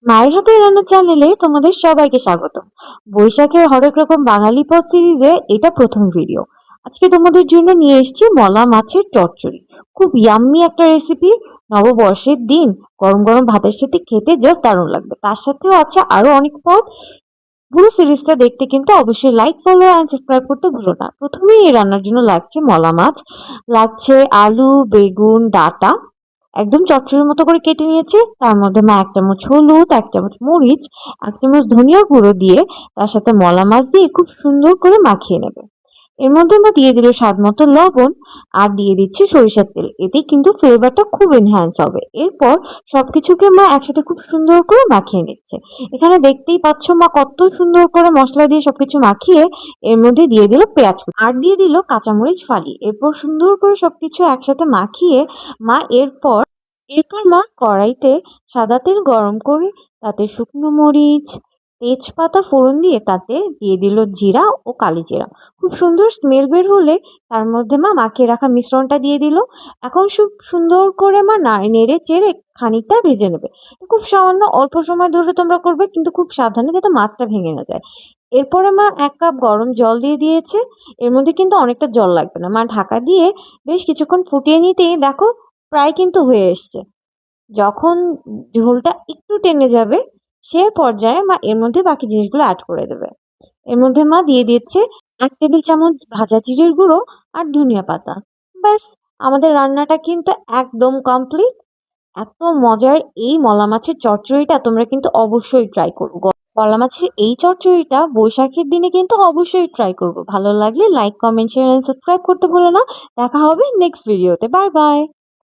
মায়ের হাতের রান্না চ্যানেলে তোমাদের সবাইকে স্বাগত। বৈশাখের হরেক রকম বাঙালি পদ সিরিজে এটা প্রথম ভিডিও। আজকে তোমাদের জন্য নিয়ে এসেছি মলা মাছের চচ্চড়ি। খুব ইয়াম্মি একটা রেসিপি। নববর্ষের দিন গরম গরম ভাতের সাথে খেতে জাস্ট দারুণ লাগবে। তার সাথেও আছে আরো অনেক পদ। পুরো সিরিজটা দেখতে কিন্তু অবশ্যই লাইক, ফলো অ্যান্ড সাবস্ক্রাইব করতে ভুলো না। প্রথমেই এই রান্নার জন্য লাগছে মলা মাছ, লাগছে আলু, বেগুন, ডাঁটা একদম চচ্চড়ির মতো করে কেটে নিয়েছি। তার মধ্যে মা ১ চামচ হলুদ, ১ চামচ মরিচ, ১ চামচ ধনিয়া গুঁড়ো দিয়ে তার সাথে মলা মাছ দিয়ে খুব সুন্দর করে মাখিয়ে নেবে। এর মধ্যে মা দিয়ে দিল স্বাদ মতো লবণ আর দিয়ে দিচ্ছি সরিষার তেল। এতে কিন্তু ফ্লেভারটা খুব এনহ্যান্স হবে। এরপর সবকিছুকে মা একসাথে খুব সুন্দর করে মাখিয়ে নিচ্ছে। এখানে দেখতেই পাচ্ছ মা কত সুন্দর করে মসলা দিয়ে সবকিছু মাখিয়ে এর মধ্যে দিয়ে দিল পেঁয়াজ কুচি আর দিয়ে দিল কাঁচামরিচ ফালি। এরপর সুন্দর করে সবকিছু একসাথে মাখিয়ে মা এরপর মা কড়াইতে সাদা তেল গরম করে তাতে শুকনো মরিচ, তেজপাতা ফোড়ন দিয়ে তাতে দিয়ে দিল জিরা ও কালি জিরা। খুব সুন্দর স্মেল বের হলে তার মধ্যে মা মাখিয়ে রাখা মিশ্রণটা দিয়ে দিল। এখন খুব সুন্দর করে মা নেড়ে চেড়ে খানিকটা ভেজে নেবে। খুব সামান্য অল্প সময় ধরে তোমরা করবে, কিন্তু খুব সাবধানে যাতে মাছটা ভেঙে না যায়। এরপরে মা ১ কাপ গরম জল দিয়ে দিয়েছে। এর মধ্যে কিন্তু অনেকটা জল লাগবে না। মা ঢাকা দিয়ে বেশ কিছুক্ষণ ফুটিয়ে নিতেই দেখো প্রায় কিন্তু হয়ে এসছে। যখন ঝোলটা একটু টেনে যাবে সে পর্যায়ে মা এর মধ্যে বাকি জিনিসগুলো অ্যাড করে দেবে। এর মধ্যে মা দিয়ে দিচ্ছে ১ টেবিল চামচ ভাজা জিরের গুঁড়ো আর ধনিয়া পাতা। ব্যাস, আমাদের রান্নাটা কিন্তু একদম কমপ্লিট। এত মজার এই মলা মাছের চচ্চড়িটা তোমরা কিন্তু অবশ্যই ট্রাই করো। মলা মাছের এই চচ্চড়িটা বৈশাখের দিনে কিন্তু অবশ্যই ট্রাই করবো। ভালো লাগলে like, comment, share and subscribe করতে ভুলো না। দেখা হবে নেক্সট ভিডিওতে। Bye by.